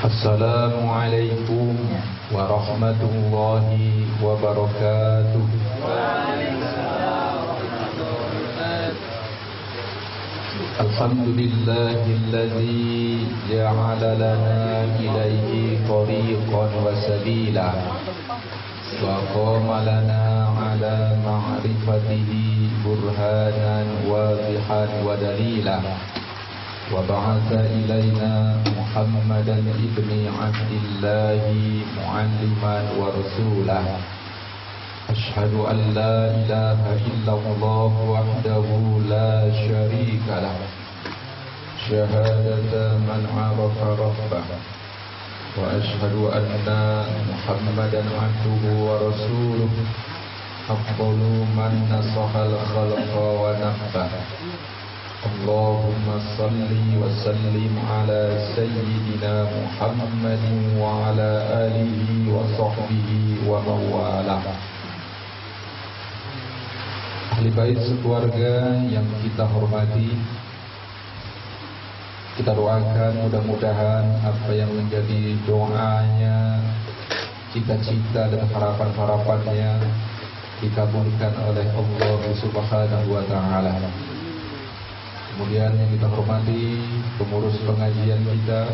Assalamualaikum warahmatullahi wabarakatuh. Alhamdulillahilladzi ja'ala lana ilaihi tariqan wa sabila wa qama lana ala ma'rifatihi burhanan wadihan wa dalila wa ba'atha ilaina Muhammadan ibni Abdillahi mu'alliman wa rasulah. Ashhadu an la ilaha illallah wahdahu la syarika lah, syahadata man arafa rabbah, wa ashhadu anna Muhammadan abduhu wa rasuluh, afdalu man nasahal khalqa wa nabbah. Allahumma salli wa sallim ala sayyidina Muhammadin wa ala alihi wa sahbihi wa mawalah. Ahli bait sekeluarga yang kita hormati, kita doakan mudah-mudahan apa yang menjadi doanya, cita-cita dan harapan-harapannya dikabulkan oleh Allah Subhanahu wa ta'ala. Kemudian yang kita hormati pengurus pengajian kita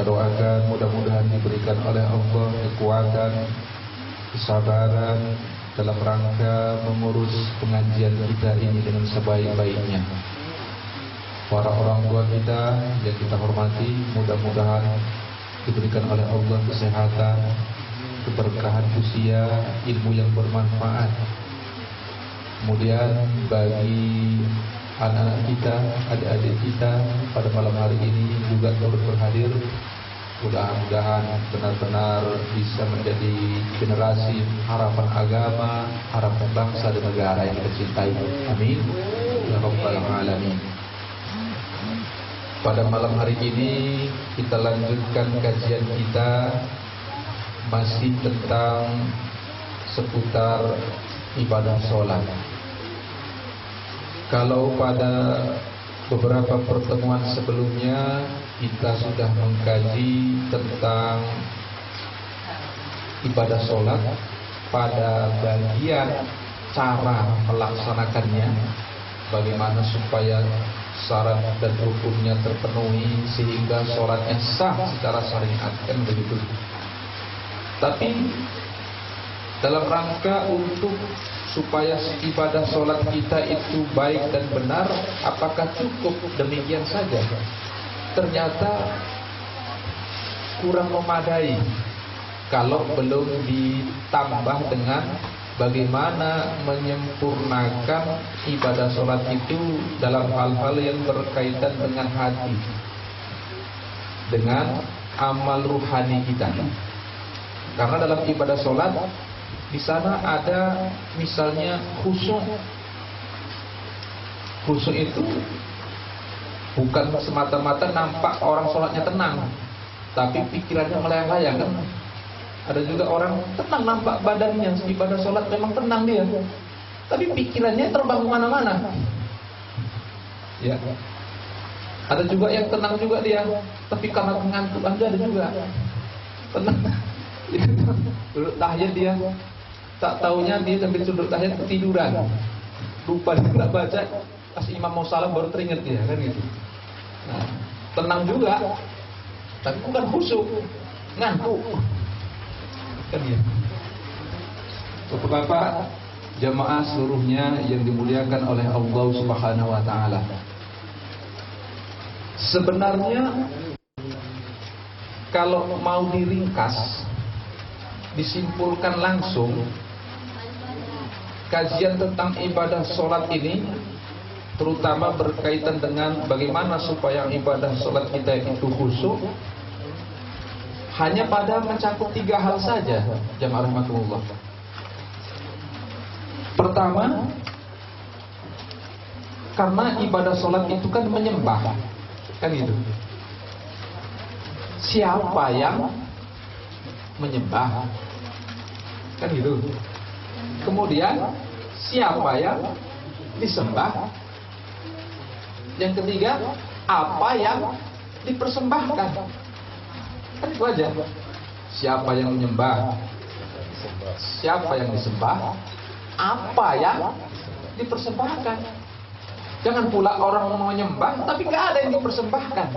doakan mudah-mudahan diberikan oleh Allah kekuatan, kesabaran dalam rangka mengurus pengajian kita ini dengan sebaik-baiknya. Para orang tua kita yang kita hormati, mudah-mudahan diberikan oleh Allah kesehatan, keberkahan usia, ilmu yang bermanfaat. Kemudian bagi anak-anak kita, adik-adik kita pada malam hari ini juga turut berhadir, mudah-mudahan benar-benar bisa menjadi generasi harapan agama, harapan bangsa dan negara yang kita cintai. Amin ya rabbal alamin. Pada malam hari ini kita lanjutkan kajian kita masih tentang seputar ibadah sholat. Kalau pada beberapa pertemuan sebelumnya kita sudah mengkaji tentang ibadah sholat pada bagian cara melaksanakannya, bagaimana supaya syarat dan rukunnya terpenuhi sehingga sholatnya sah secara syariat, kan begitu. Tapi dalam rangka untuk supaya ibadah sholat kita itu baik dan benar, apakah cukup demikian saja? Ternyata kurang memadai kalau belum ditambah dengan bagaimana menyempurnakan ibadah sholat itu dalam hal-hal yang berkaitan dengan hati, dengan amal ruhani kita. Karena dalam ibadah sholat di sana ada misalnya khusyuk. Khusyuk itu bukan semata-mata nampak orang sholatnya tenang, tapi pikirannya melayang-layang kan. Ada juga orang tenang nampak badannya, ibadah sholat memang tenang dia, tapi pikirannya terbang kemana-mana. Ya. Ada juga yang tenang juga dia, tapi karena ngantuk aja ada juga. Tenang. Duduk tahiyat dia, tak taunya dia sambil duduk tahiyat ketiduran, lupa dia nggak baca, pas imam mau salam baru teringat dia, kan gitu. Nah, tenang juga, tapi bukan khusyuk, ngantuk, kan gitu. Bapak-bapak jamaah seluruhnya yang dimuliakan oleh Allah Subhanahu wa ta'ala, sebenarnya kalau mau diringkas, disimpulkan langsung, kajian tentang ibadah sholat ini terutama berkaitan dengan bagaimana supaya ibadah sholat kita itu khusyuk, hanya pada mencakup 3 hal saja, jamaah rahmatullah. Pertama, karena ibadah sholat itu kan menyembah, kan gitu. Siapa yang menyembah, kan gitu. Kemudian siapa yang disembah. Yang ketiga, apa yang dipersembahkan. Kan itu aja. Siapa yang menyembah, siapa yang disembah, apa yang dipersembahkan. Jangan pula orang mau menyembah tapi nggak ada yang dipersembahkan.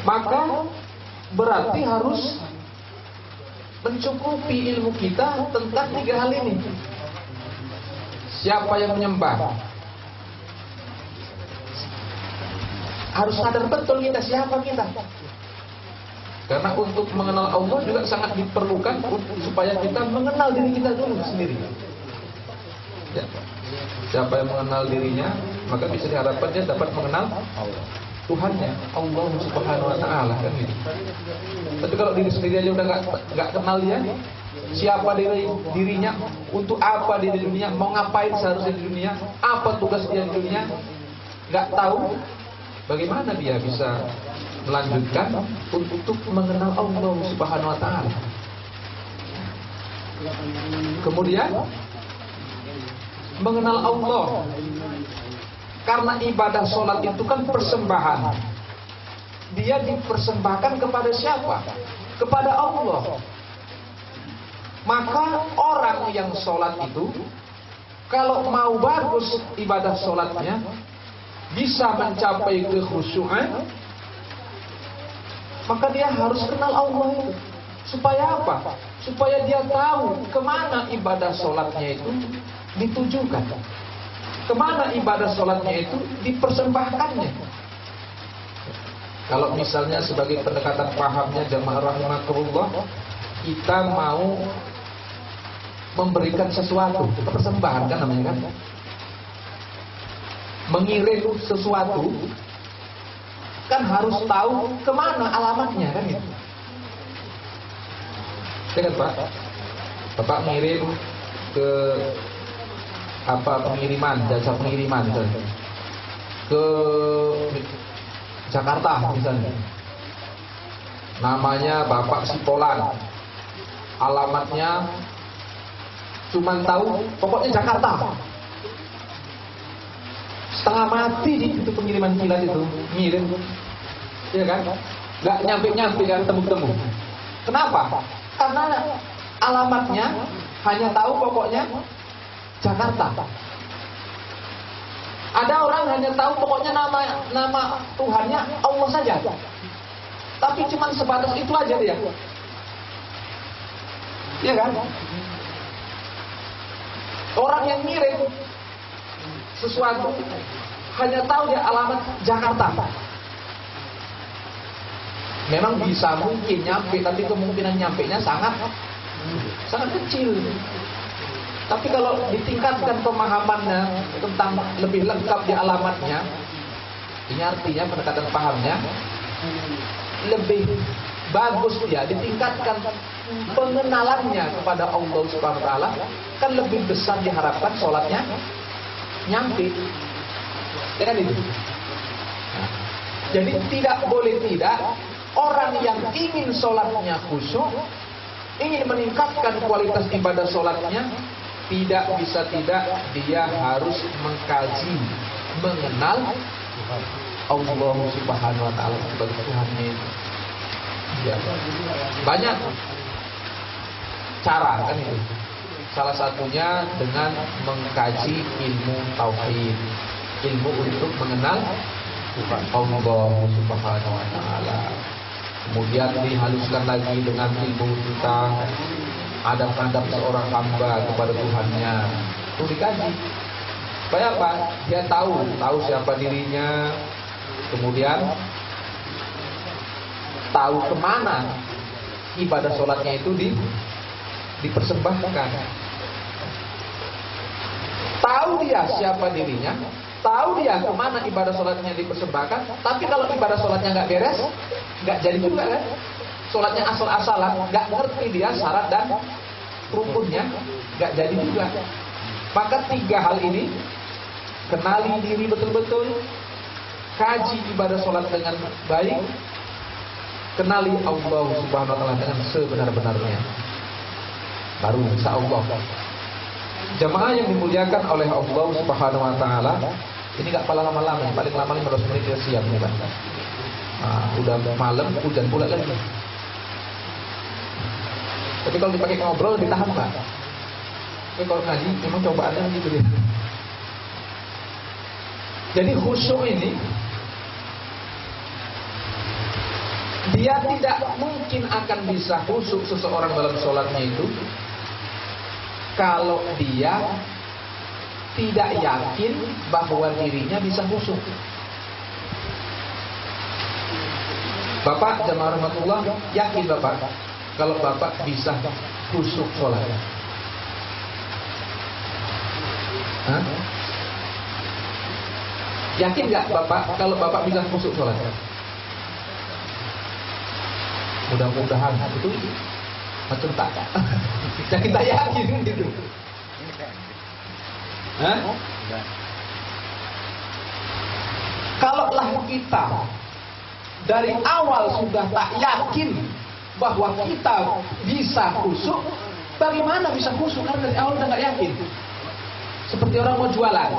Maka berarti harus mencukupi ilmu kita tentang 3 hal ini. Siapa yang menyembah, harus sadar betul kita siapa kita. Karena untuk mengenal Allah juga sangat diperlukan supaya kita mengenal diri kita dulu sendiri. Ya. Siapa yang mengenal dirinya, maka bisa diharapkan dia dapat mengenal Tuhannya, Allah Subhanahu Wa Taala, kan gitu. Tapi kalau diri sendiri aja udah nggak kenal dia, siapa dirinya, untuk apa dia di dunia, mau ngapain seharusnya di dunia, apa tugas dia di dunia, nggak tahu, bagaimana dia bisa melanjutkan untuk mengenal Allah Subhanahu Wa Taala. Kemudian mengenal Allah, karena ibadah sholat itu kan persembahan. Dia dipersembahkan kepada siapa? Kepada Allah. Maka orang yang sholat itu, kalau mau bagus ibadah sholatnya, bisa mencapai kekhusyuan, maka dia harus kenal Allah itu. Supaya apa? Supaya dia tahu kemana ibadah sholatnya itu ditujukan, kemana ibadah sholatnya itu dipersembahkannya. Kalau misalnya sebagai pendekatan pahamnya jamaah rahimakumullah, kita mau memberikan sesuatu, persembahan kan namanya kan, mengirim sesuatu, kan harus tahu kemana alamatnya kan gitu. Dengar Pak, Bapak ngirim ke pengiriman, jasa pengiriman misalnya, ke Jakarta misalnya, namanya Bapak Sipolan, alamatnya cuman tahu pokoknya Jakarta. Setengah mati di itu pengiriman kilat itu ngirim, ya kan, nggak nyampe kan, temu. Kenapa? Karena alamatnya hanya tahu pokoknya Jakarta. Ada orang hanya tahu pokoknya nama Tuhannya Allah saja, tapi cuma sebatas itu aja dia, ya kan? Orang yang ngirim sesuatu hanya tahu dia alamat Jakarta. Memang bisa mungkin nyampe, tapi kemungkinan nyampenya sangat kecil. Tapi kalau ditingkatkan pemahamannya tentang lebih lengkap di alamatnya, ini artinya pendekatan pahamnya lebih bagus, dia ditingkatkan pengenalannya kepada Allah Subhanahu Wa Taala, kan lebih besar diharapkan sholatnya nyampe, ya kan itu. Nah, jadi tidak boleh tidak, orang yang ingin sholatnya khusyuk, ingin meningkatkan kualitas ibadah sholatnya, tidak bisa tidak dia harus mengkaji, mengenal Allah Subhanahu Wa Taala sebagai Tuhannya. Ya. Banyak cara kan itu. Salah satunya dengan mengkaji ilmu tauhid, ilmu untuk mengenal Allah Subhanahu Wa Taala. Kemudian dihaluskan lagi dengan ilmu tentang adab-adab seorang hamba kepada Tuhannya, itu dikaji. Supaya apa? Dia tahu siapa dirinya, kemudian tahu kemana ibadah sholatnya itu dipersembahkan. Tahu dia siapa dirinya, tahu dia kemana ibadah sholatnya dipersembahkan. Tapi kalau ibadah sholatnya nggak beres, nggak jadi juga kan? Sholatnya asal-asalan, nggak ngerti dia syarat dan rukunnya, nggak jadi juga. Maka 3 hal ini, kenali diri betul-betul, kaji ibadah sholat dengan baik, kenali Allah Subhanahu Wa Taala dengan sebenar-benarnya, baru insya Allah. Jamaah yang dimuliakan oleh Allah Subhanahu Wa Taala, Ini nggak pala lama-lama, paling lama 15 menit dia siap nih Pak. Nah, udah malam, hujan pula lagi. Tapi kalau dipakai ngobrol ditahan Pak. Tapi kalau ngaji memang cobaannya gitu dia. Jadi khusyuk ini dia tidak mungkin akan bisa khusyuk seseorang dalam sholatnya itu kalau dia tidak yakin bahwa dirinya bisa khusyuk. Bapak jamaah rahmatullah, yakin Bapak kalau Bapak bisa khusyuk sholat? Hah? Yakin nggak Bapak kalau Bapak bisa khusyuk sholat? Mudah-mudahan itu macam tak. Dan kita yakin gitu. Hah? Kalaulah kita dari awal sudah tak yakin bahwa kita bisa khusyuk, bagaimana bisa khusyuk? Karena dari awal udah nggak yakin. Seperti orang mau jualan.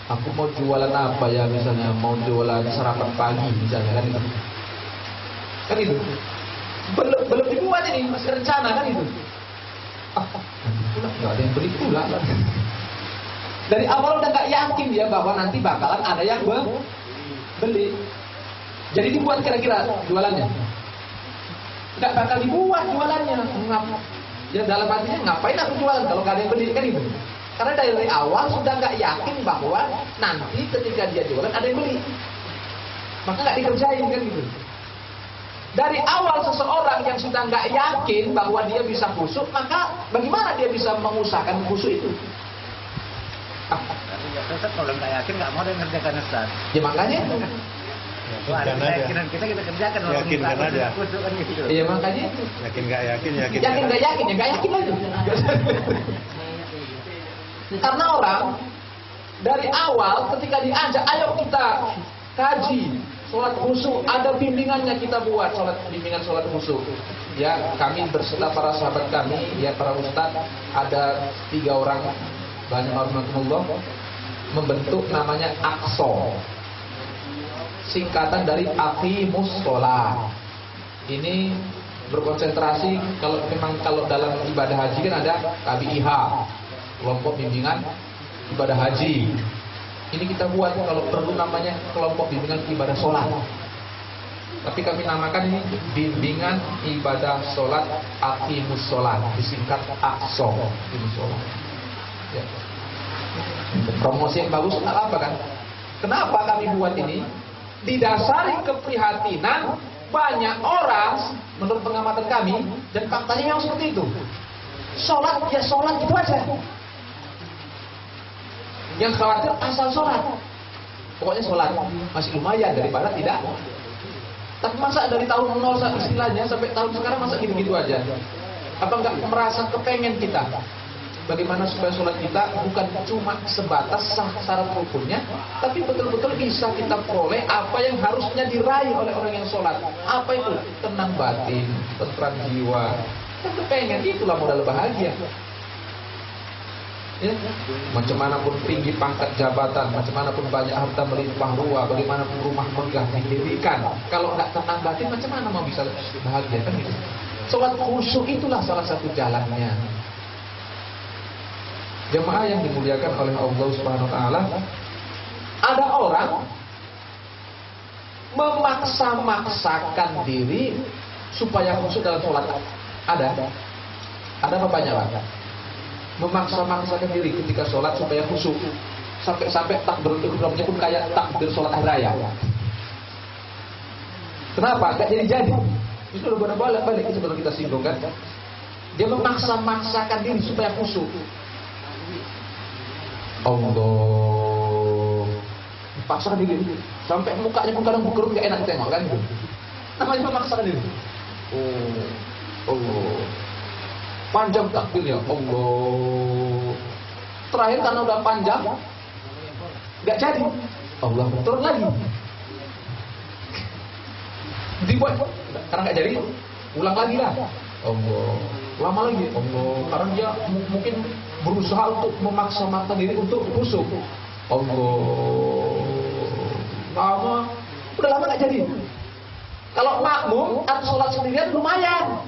Aku mau jualan apa ya, misalnya mau jualan sarapan pagi misalnya kan itu. Kan itu. Belum dibuat ini, masih rencana kan itu. Nggak ada yang beli pula. Dari awal udah nggak yakin dia bahwa nanti bakalan ada yang beli. Jadi dibuat kira-kira jualannya. Nggak bakal dibuat jualannya. Ya dalam hatinya ngapain aku jualan kalau nggak ada yang beli kan itu. Karena dari awal sudah nggak yakin bahwa nanti ketika dia jualan ada yang beli. Maka nggak dikerjain kan gitu. Dari awal seseorang yang sudah nggak yakin bahwa dia bisa khusyuk, maka bagaimana dia bisa mengusahakan khusyuk itu? Ustaz kalau nggak yakin nggak mau dia ngerjakan Ustaz. Ya makanya. Keyakinan kita kerjakan. Yakinkan aja. Iya makanya. Yakin nggak yakin, yakin nggak yakin ya nggak yakin aja. Karena orang dari awal ketika diajak, ayo kita kaji sholat khusyuk, ada bimbingannya kita buat bimbingan sholat khusyuk. Ya, kami berserta para sahabat kami, ya para ustadz, ada 3 orang, banyak warahmatullah, membentuk namanya AQSO, singkatan dari Aqimus Sholat. Ini berkonsentrasi kalau dalam ibadah haji kan ada KBIH, kelompok bimbingan ibadah haji. Ini kita buat kalau perlu namanya kelompok bimbingan ibadah sholat. Tapi kami namakan ini bimbingan ibadah sholat Aqimus Sholat, disingkat AQSO. Aqimus Sholat. Ya. Promosi yang bagus apa kan? Kenapa kami buat ini? Didasari keprihatinan banyak orang menurut pengamatan kami dan faktanya memang seperti itu. Sholat ya sholat gitu aja. Yang khawatir asal sholat. Pokoknya sholat masih lumayan daripada tidak. Tapi masa dari tahun 0 istilahnya sampai tahun sekarang masa gitu-gitu aja? Apa enggak merasa kepengen kita? Bagaimana supaya sholat kita bukan cuma sebatas syarat rukunnya, tapi betul-betul bisa kita peroleh apa yang harusnya diraih oleh orang yang sholat. Apa itu? Tenang batin, tentram jiwa. Kita kepengen, itulah modal bahagia. Ya. Macam mana pun tinggi pangkat jabatan, macam mana pun banyak harta melimpah ruah, bagaimanapun rumah megah didirikan, kalau nggak tenang batin, macam mana mau bisa bahagia kan gitu? Sholat khusyuk itulah salah satu jalannya. Jemaah yang dimuliakan oleh Allah Subhanahu Wa Taala, ada orang memaksa-maksakan diri supaya khusyuk dalam sholat. Ada apa banyak Pak? Memaksa-maksakan diri ketika sholat supaya khusyuk, sampai takbir ihramnya pun kayak takbir sholat hari raya. Kenapa? Gak jadi. Itu udah balik sebelum kita singgung kan. Dia memaksa-maksakan diri supaya khusyuk. Allah, paksa diri sampai mukanya pun kadang berkerut gak enak tengok kan. Namanya memaksakan diri. Allah. Panjang takbirnya, Allah. Terakhir karena udah panjang, nggak jadi. Allah turun lagi. Dibuat, karena nggak jadi, ulang lagi lah. Allah. Lama lagi, Allah. Karena dia mungkin berusaha untuk memaksa diri untuk khusyuk. Allah. Lama, udah lama nggak jadi. Kalau makmum atau sholat sendirian lumayan.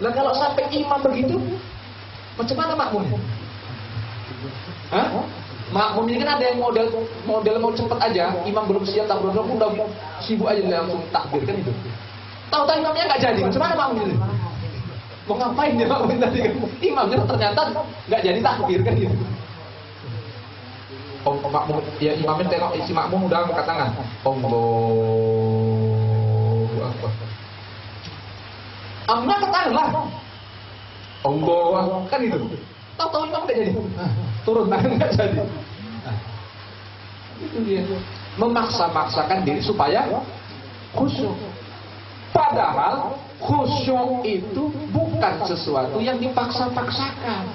Lah kalau sampai imam begitu, macam mana makmumnya? Hah? Makmum ini kan ada yang model mau cepet aja, imam belum siap, tak belum udah sibuk aja langsung takbir kan itu. Tahu-tahu imamnya nggak jadi, macam mana makmum ini? Mau ngapain dia makmum tadi kan? Imamnya ternyata nggak jadi takbir kan gitu. Oh, makmum, ya imamnya tengok isi makmum udah angkat tangan. Allahu Akbar. Amna angkat tangan lah. Allahu Akbar kan itu. Tahu-tahu imam nggak jadi. Turun tangan nggak jadi. Itu dia. Memaksa-maksakan diri supaya khusyuk. Padahal khusyuk itu bukan sesuatu yang dipaksa-paksakan.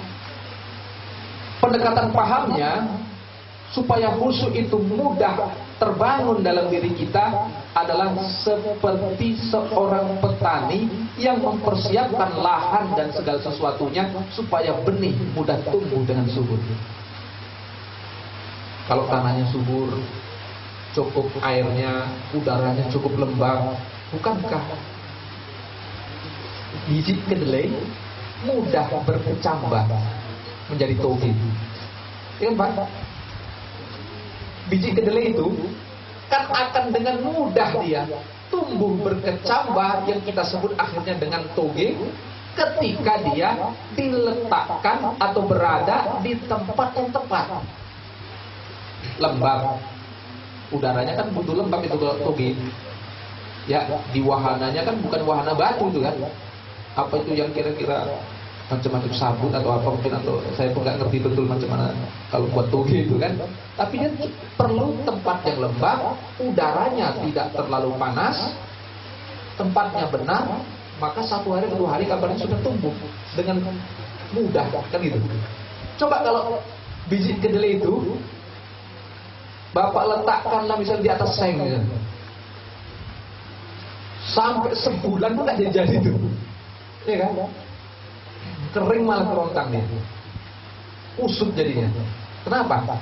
Pendekatan pahamnya supaya khusyuk itu mudah terbangun dalam diri kita adalah seperti seorang petani yang mempersiapkan lahan dan segala sesuatunya supaya benih mudah tumbuh dengan subur. Kalau tanahnya subur, cukup airnya, udaranya cukup lembab, bukankah biji kedelai mudah berkecambah menjadi toge? Ya kan Pak? Biji kedelai itu kan akan dengan mudah dia tumbuh berkecambah yang kita sebut akhirnya dengan toge ketika dia diletakkan atau berada di tempat yang tepat. Lembab, udaranya kan butuh lembab itu toge. Ya, di wahananya kan bukan wahana batu itu kan. Apa itu yang kira-kira macam-macam sabut atau apa mungkin, atau saya pun nggak ngerti betul macam mana kalau buat toge itu kan. Tapi dia perlu tempat yang lembab, udaranya tidak terlalu panas, tempatnya benar, maka 1 hari 2 hari kabarnya sudah tumbuh dengan mudah kan gitu. Coba kalau biji kedelai itu Bapak letakkanlah misalnya di atas seng misalnya. Sampai sebulan pun nggak jadi itu, ya kan? Kering malah kerontang dia, usut jadinya. Kenapa?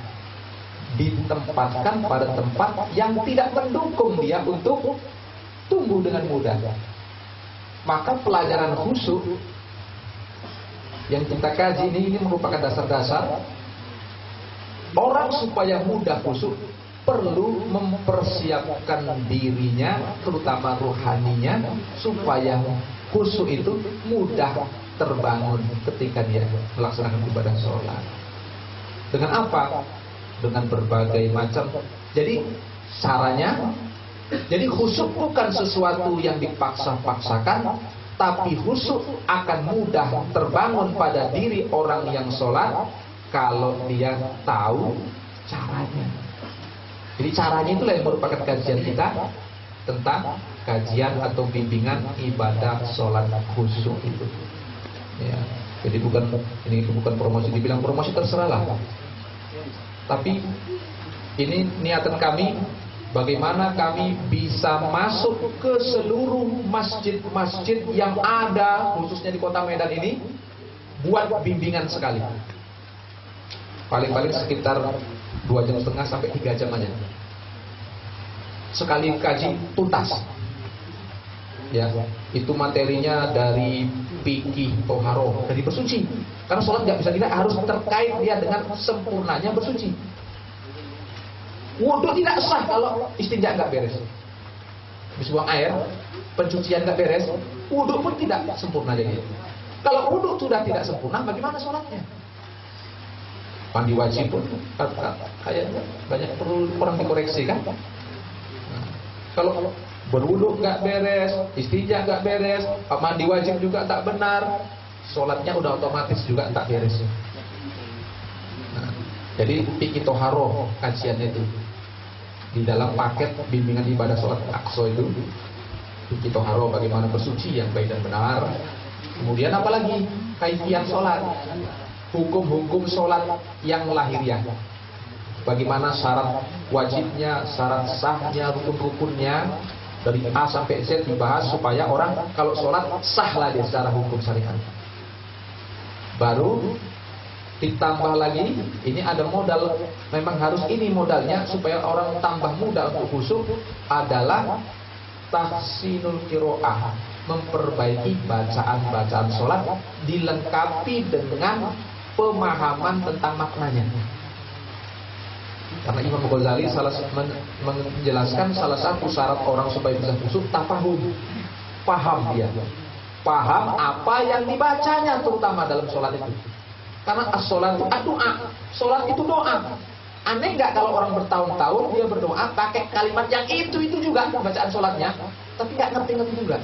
Ditempatkan pada tempat yang tidak mendukung dia untuk tumbuh dengan mudah. Maka pelajaran khusyuk yang kita kaji ini merupakan dasar-dasar orang supaya mudah khusyuk perlu mempersiapkan dirinya, terutama rohaninya, supaya khusyuk itu mudah terbangun ketika dia melaksanakan ibadah sholat. Dengan apa? Dengan berbagai macam. Jadi caranya, jadi khusyuk bukan sesuatu yang dipaksa-paksakan, tapi khusyuk akan mudah terbangun pada diri orang yang sholat kalau dia tahu caranya. Jadi caranya itulah yang merupakan kajian kita tentang kajian atau bimbingan ibadah sholat khusyuk itu. Ya, jadi ini bukan promosi, dibilang promosi terserahlah. Tapi ini niatan kami, bagaimana kami bisa masuk ke seluruh masjid-masjid yang ada khususnya di Kota Medan ini buat bimbingan sekali. Paling-paling sekitar 2,5 jam sampai 3 jam aja. Sekali kaji tuntas. Ya, itu materinya dari fikih toharo, dari bersuci. Karena sholat nggak bisa tidak, harus terkait dia dengan sempurnanya bersuci. Wudhu tidak sah kalau istinja nggak beres. Habis buang air, pencucian nggak beres, wudhu pun tidak sempurna jadi. Kalau wudhu sudah tidak sempurna, bagaimana sholatnya? Mandi wajib pun kayaknya banyak perlu kurang dikoreksi kan? Nah, kalau berwudu nggak beres, istinja nggak beres, mandi wajib juga tak benar, sholatnya udah otomatis juga tak beres. Nah, jadi fikih toharo kajiannya itu di dalam paket bimbingan ibadah sholat aqsa itu, fikih toharo bagaimana bersuci yang baik dan benar. Kemudian apalagi kaifiat sholat, hukum-hukum sholat yang lahiriah. Bagaimana syarat wajibnya, syarat sahnya, rukun-rukunnya, dari A sampai Z dibahas supaya orang kalau sholat sahlah dia secara hukum syariat. Baru Ditambah lagi, ini ada modal, memang harus ini modalnya supaya orang tambah mudah untuk khusyuk adalah tahsinul qiraah, memperbaiki bacaan-bacaan sholat, dilengkapi dengan pemahaman tentang maknanya. Karena Imam Ghazali menjelaskan salah satu syarat orang supaya bisa khusyuk tafahum, paham dia, paham apa yang dibacanya terutama dalam sholat itu. Karena as-sholat itu doa, sholat itu doa. Aneh nggak kalau orang bertahun-tahun dia berdoa pakai kalimat yang itu juga bacaan sholatnya, tapi nggak ngerti juga.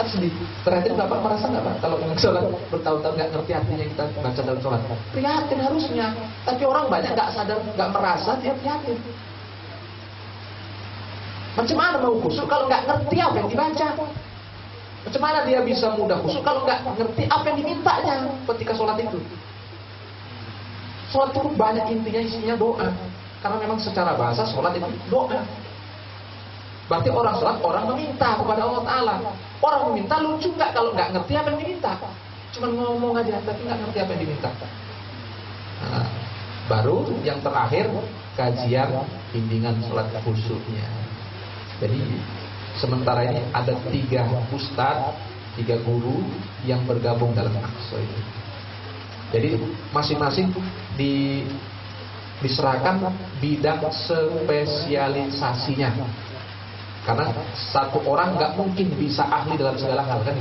Kan sedih. Perhatian nggak Pak, merasa nggak Pak kalau yang sholat bertahun-tahun nggak ngerti artinya kita baca dalam sholat? Prihatin harusnya, tapi orang banyak nggak sadar, nggak merasa dia prihatin. Macam mana mau khusyuk kalau nggak ngerti apa yang dibaca? Macam mana dia bisa mudah khusyuk kalau nggak ngerti apa yang dimintanya ketika sholat itu? Sholat itu banyak intinya isinya doa, karena memang secara bahasa sholat itu doa. Berarti orang sholat, orang meminta kepada Allah Ta'ala. Orang meminta lucu nggak kalau nggak ngerti apa yang diminta? Cuma ngomong aja tapi nggak ngerti apa yang diminta. Nah, baru yang terakhir kajian bimbingan sholat khusyuknya. Jadi sementara ini ada 3 ustadz, 3 guru yang bergabung dalam Aqsa ini. Jadi masing-masing diserahkan bidang spesialisasinya. Karena satu orang nggak mungkin bisa ahli dalam segala hal kan.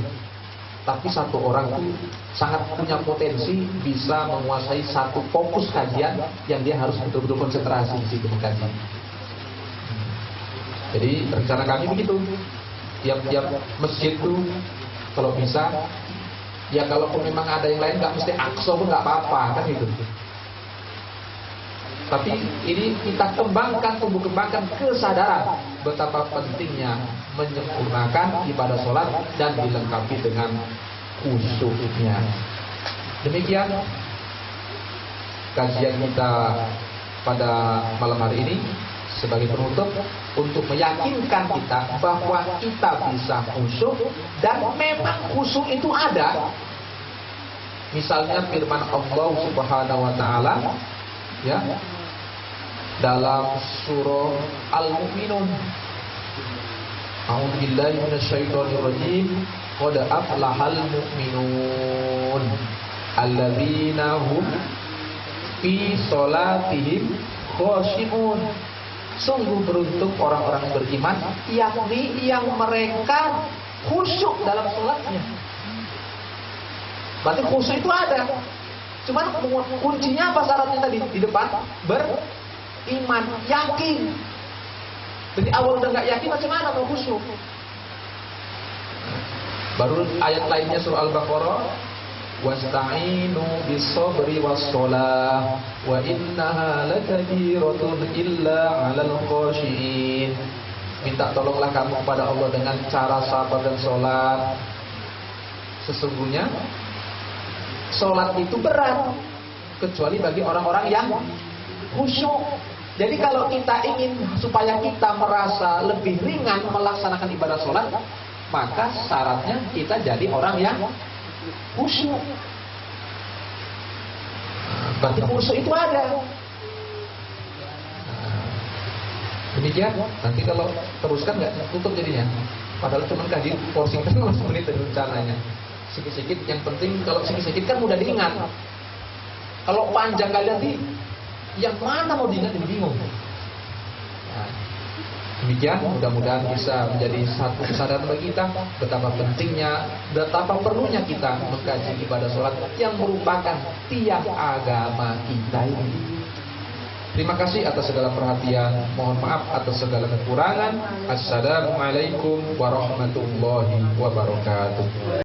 Tapi satu orang itu sangat punya potensi bisa menguasai satu fokus kajian yang dia harus betul-betul konsentrasi di situ mengkaji. Jadi rencana kami begitu, tiap-tiap masjid itu kalau bisa, ya kalaupun memang ada yang lain nggak mesti Aqsa pun nggak apa-apa kan gitu. Tapi ini kita tumbuh kembangkan kesadaran betapa pentingnya menyempurnakan ibadah sholat dan dilengkapi dengan khusyuknya. Demikian kajian kita pada malam hari ini. Sebagai penutup untuk meyakinkan kita bahwa kita bisa khusyuk dan memang khusyuk itu ada. Misalnya firman Allah Subhanahu wa taala ya dalam surah Al-Mu'minun. A'udzu billahi minasyaitonir rajim. Qad aflahal mu'minun alladzina hum fi sholatihim khashi'un. Sungguh beruntung orang-orang beriman, yakni yang mereka khusyuk dalam sholatnya. Berarti khusyuk itu ada. Cuman kuncinya apa syaratnya tadi di depan? Beriman, yakin. Jadi awal udah nggak yakin, macam mana mau khusyuk? Baru ayat lainnya surah Al-Baqarah. Wasta'inu bis-sabri was-shalah wa innaha lakabiratun illa 'alal khashiyin. Minta tolonglah kamu kepada Allah dengan cara sabar dan sholat. Sesungguhnya sholat itu berat kecuali bagi orang-orang yang khusyuk. Jadi kalau kita ingin supaya kita merasa lebih ringan melaksanakan ibadah sholat, maka syaratnya kita jadi orang yang khusyuk. Berarti khusyuk itu ada. Demikian. Nanti kalau teruskan nggak tutup jadinya. Padahal cuma kaji porsi 15 menit dari rencananya. Sikit-sikit. Yang penting kalau sikit-sikit kan mudah diingat. Kalau panjang kali nanti yang mana mau diingat jadi bingung. Demikian, mudah-mudahan bisa menjadi satu kesadaran bagi kita betapa pentingnya, betapa perlunya kita mengkaji ibadah sholat yang merupakan tiap agama kita ini. Terima kasih atas segala perhatian. Mohon maaf atas segala kekurangan. Assalamualaikum warahmatullahi wabarakatuh.